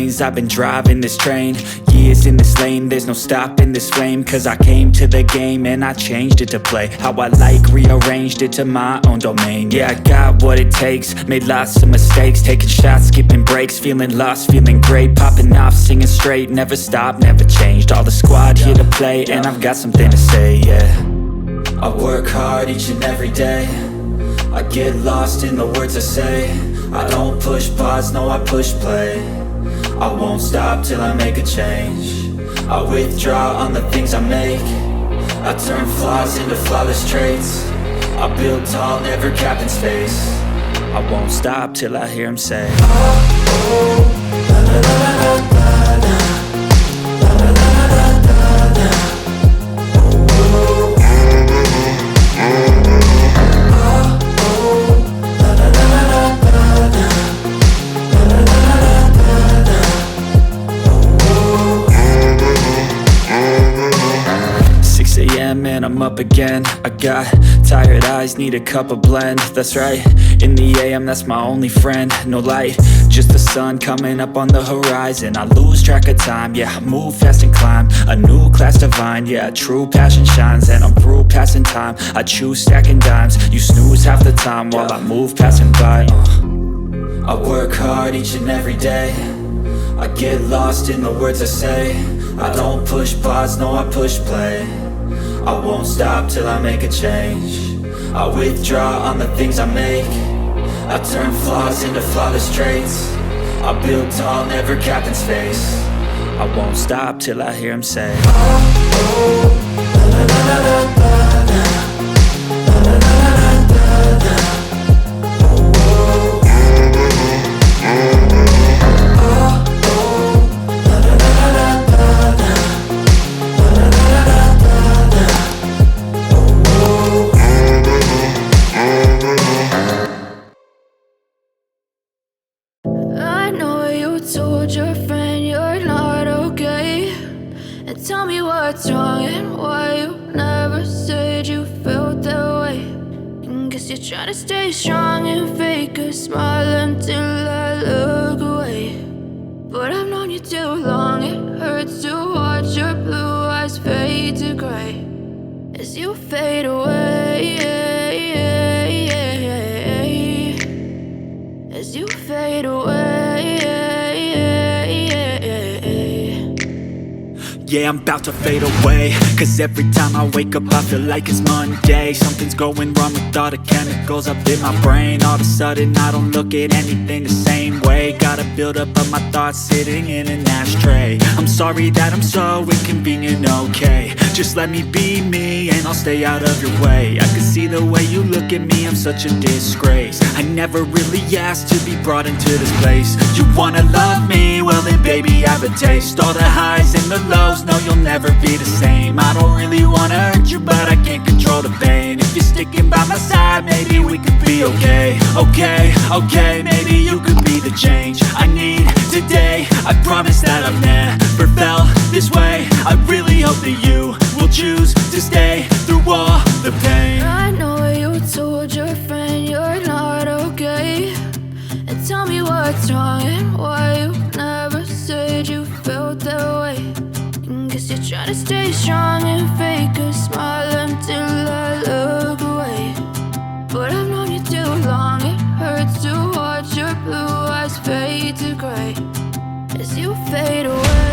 lanes. I've been driving this train, years in this lane. There's no stopping this flame, cause I came to the game and I changed it to play how I like, rearranged it to my own domain. Yeah, I got what it takes, made lots of mistakes, taking shots, skipping breaks, feeling lost, feeling great, popping off, singing straight, never stopped, never changed. All the squad here to play, and I've got something to say, yeah. I work hard each and every day, I get lost in the words I say. I don't push pause, no I push play. I won't stop till I make a change. I withdraw on the things I make. I turn flaws into flawless traits. I build tall, never capped in space. I won't stop till I hear him say, oh, oh, la la la la la la. And I'm up again. I got tired eyes, need a cup of blend. That's right, in the AM, that's my only friend. No light, just the sun coming up on the horizon. I lose track of time, yeah, I move fast and climb a new class divine, yeah, true passion shines. And I'm through passing time, I choose stacking dimes. You snooze half the time while I move passing by. I work hard each and every day, I get lost in the words I say. I don't push pause, no I push play. I won't stop till I make a change. I withdraw on the things I make. I turn flaws into flawless traits. I build tall, never capped in space. I won't stop till I hear him say, oh, oh, la la la la la la. Told your friend you're not okay, and tell me what's wrong and why you never said you felt that way. And guess you're trying to stay strong and fake a smile until I look away. But I've known you too long, it hurts to watch your blue eyes fade to gray as you fade away, as you fade away. Yeah, I'm about to fade away, cause every time I wake up I feel like it's Monday. Something's going wrong with all the chemicals up in my brain. All of a sudden I don't look at anything the same way. Gotta build up of my thoughts sitting in an ashtray. I'm sorry that I'm so inconvenient, okay. Just let me be me and I'll stay out of your way. I can see the way you look at me, I'm such a disgrace. I never really asked to be brought into this place. You wanna love me? Well then baby I have a taste. All the highs and the lows, no you'll never be the same. I don't really wanna hurt you but I can't control the pain. If you're sticking by my side maybe we could be okay. Okay, maybe you could be the change I need today. I promise that I've never felt this way. I really hope that you will choose to stay through all the pain. I know you told your friend you're not okay, and tell me what's wrong and why you never said you felt that way. And guess you're trying to stay strong and fake a smile until I look away. But I've known you too long, it hurts to watch your blue eyes fade to gray as you fade away.